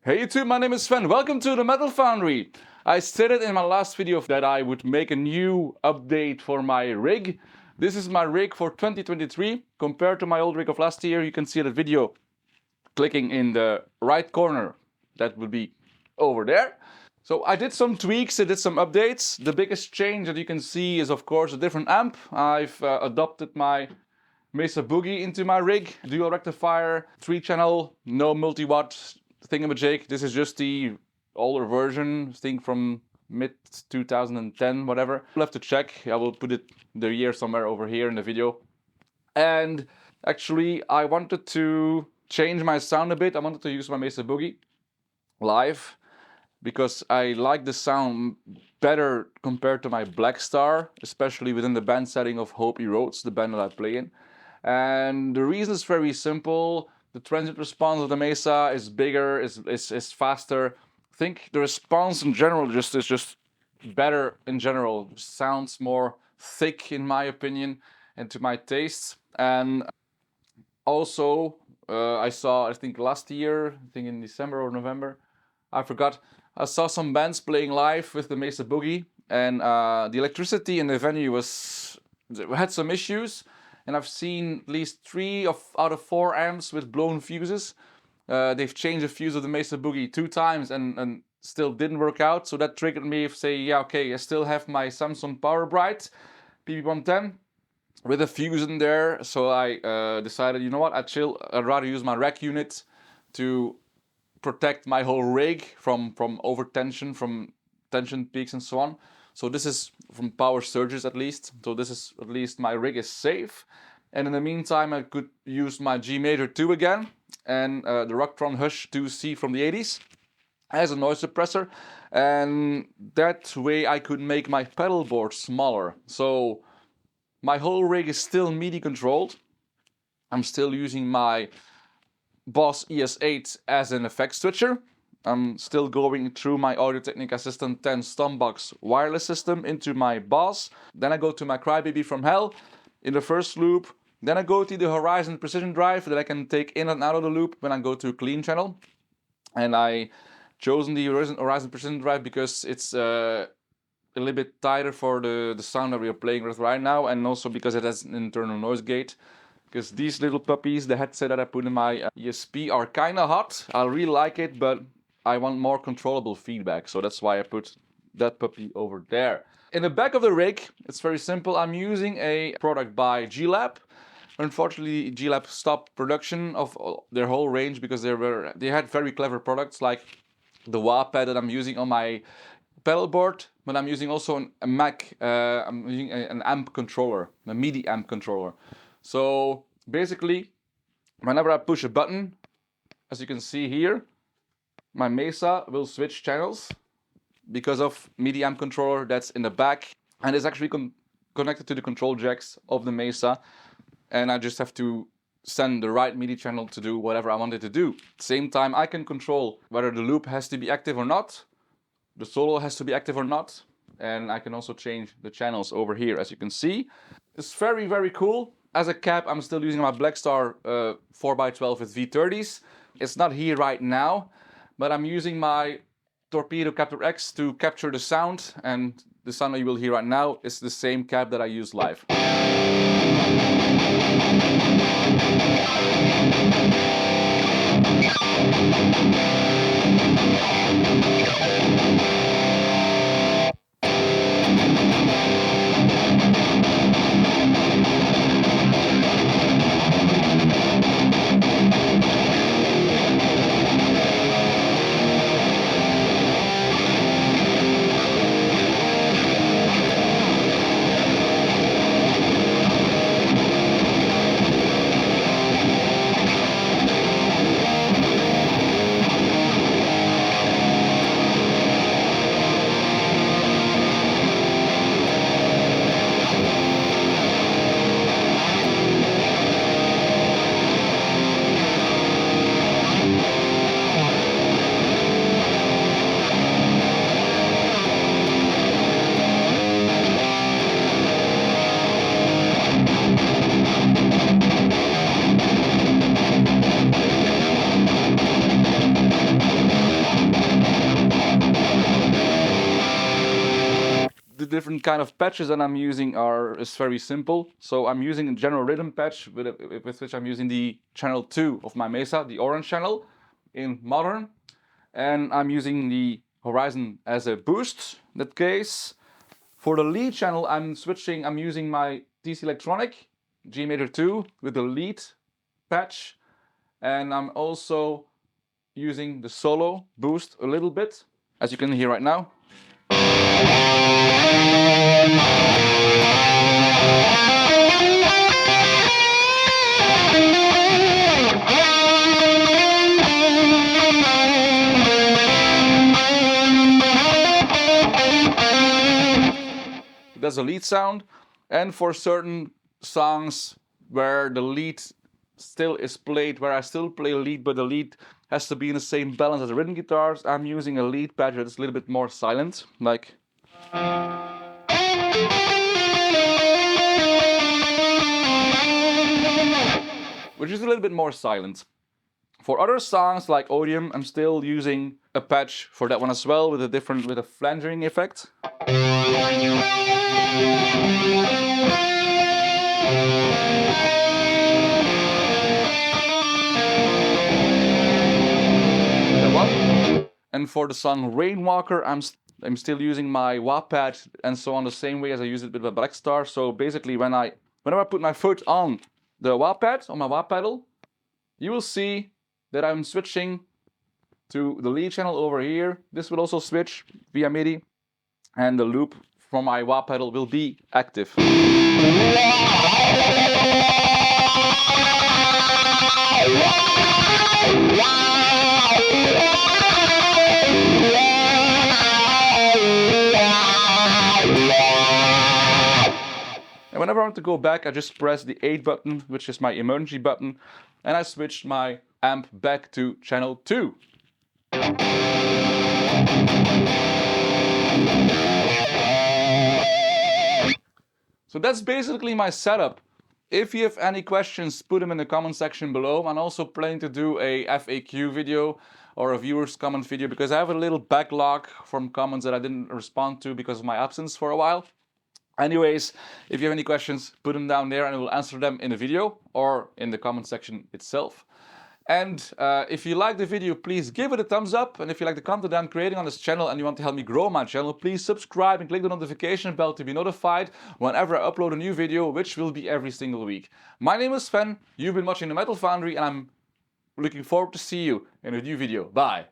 Hey YouTube, my name is Sven. Welcome to the Metal Foundry. I stated in my last video that I would make a new update for my rig. This is my rig for 2023 compared to my old rig of last year. You can see that video clicking in the right corner. That would be over there. So I did some tweaks, I did some updates. The biggest change that you can see is of course a different amp. I've adopted my Mesa Boogie into my rig, dual rectifier, 3-channel, no multi-watt thingamajig. This is just the older version, I think from mid 2010, whatever. I'll have to check. I will put the year somewhere over here in the video. And actually, I wanted to change my sound a bit. I wanted to use my Mesa Boogie live because I like the sound better compared to my Black Star, especially within the band setting of Hope Erodes, the band that I play in. And the reason is very simple. The transient response of the Mesa is bigger, is faster. I think the response in general is just better in general. It sounds more thick in my opinion and to my tastes. And also I think last year, I think in December or November, I forgot, I saw some bands playing live with the Mesa Boogie, and the electricity in the venue had some issues. And I've seen at least 3 out of 4 amps with blown fuses. They've changed the fuse of the Mesa Boogie 2 times and still didn't work out. So that triggered me to say, yeah, okay, I still have my Samsung PowerBright PB110 with a fuse in there. So I decided, you know what, I'd rather use my rack unit to protect my whole rig from overtension, from tension peaks and so on. So this is from power surges at least. So this is at least my rig is safe. And in the meantime, I could use my G Major 2 again and the Rocktron Hush 2C from the 80s as a noise suppressor. And that way I could make my pedal board smaller. So my whole rig is still MIDI controlled. I'm still using my Boss ES8 as an effect switcher. I'm still going through my Audio-Technica Assistant 10 Stompbox wireless system into my Boss. Then I go to my Crybaby from Hell in the first loop. Then I go to the Horizon Precision Drive that I can take in and out of the loop when I go to a clean channel. And I chosen the Horizon Precision Drive because it's a little bit tighter for the sound that we are playing with right now, and also because it has an internal noise gate. Because these little puppies, the headset that I put in my ESP are kind of hot. I really like it, but I want more controllable feedback. So that's why I put that puppy over there. In the back of the rig, it's very simple. I'm using a product by G-Lab. Unfortunately, G-Lab stopped production of their whole range because they had very clever products like the wah pad that I'm using on my pedal board, but I'm using also a Mac. I'm using an amp controller, a MIDI amp controller. So basically, whenever I push a button, as you can see here, my Mesa will switch channels because of MIDI amp controller that's in the back, and it's actually connected to the control jacks of the Mesa, and I just have to send the right MIDI channel to do whatever I want it to do. At the same time, I can control whether the loop has to be active or not, the solo has to be active or not, and I can also change the channels over here, as you can see. It's very, very cool. As a cap, I'm still using my Black Star 4x12 with V30s. It's not here right now, but I'm using my Torpedo Captor X to capture the sound, and the sound that you will hear right now is the same cap that I use live. different kind of patches that I'm using is very simple. So I'm using a general rhythm patch with which I'm using the channel 2 of my Mesa, the orange channel in modern. And I'm using the horizon as a boost in that case. For the lead channel, I'm using my TC Electronic G Major 2 with the lead patch. And I'm also using the solo boost a little bit, as you can hear right now. That's a lead sound. And for certain songs where the lead still is played, where I still play lead, but the lead has to be in the same balance as the rhythm guitars, I'm using a lead patch that's a little bit more silent, like. Which is a little bit more silent. For other songs like Odium, I'm still using a patch for that one as well with a flanging effect. And for the song Rainwalker, I'm still using my wah pad and so on the same way as I use it with the Black Star. So basically, whenever I put my foot on the wah pad, on my wah pedal, you will see that I'm switching to the lead channel over here. This will also switch via MIDI, and the loop from my wah pedal will be active. And whenever I want to go back, I just press the 8 button, which is my emergency button, and I switched my amp back to channel 2. So that's basically my setup. If you have any questions, put them in the comment section below. I'm also planning to do a FAQ video or a viewer's comment video because I have a little backlog from comments that I didn't respond to because of my absence for a while. Anyways, if you have any questions, put them down there and I will answer them in the video or in the comment section itself. And if you like the video, please give it a thumbs up. And if you like the content I'm creating on this channel and you want to help me grow my channel, please subscribe and click the notification bell to be notified whenever I upload a new video, which will be every single week. My name is Sven, you've been watching the Metal Foundry, and I'm looking forward to see you in a new video. Bye!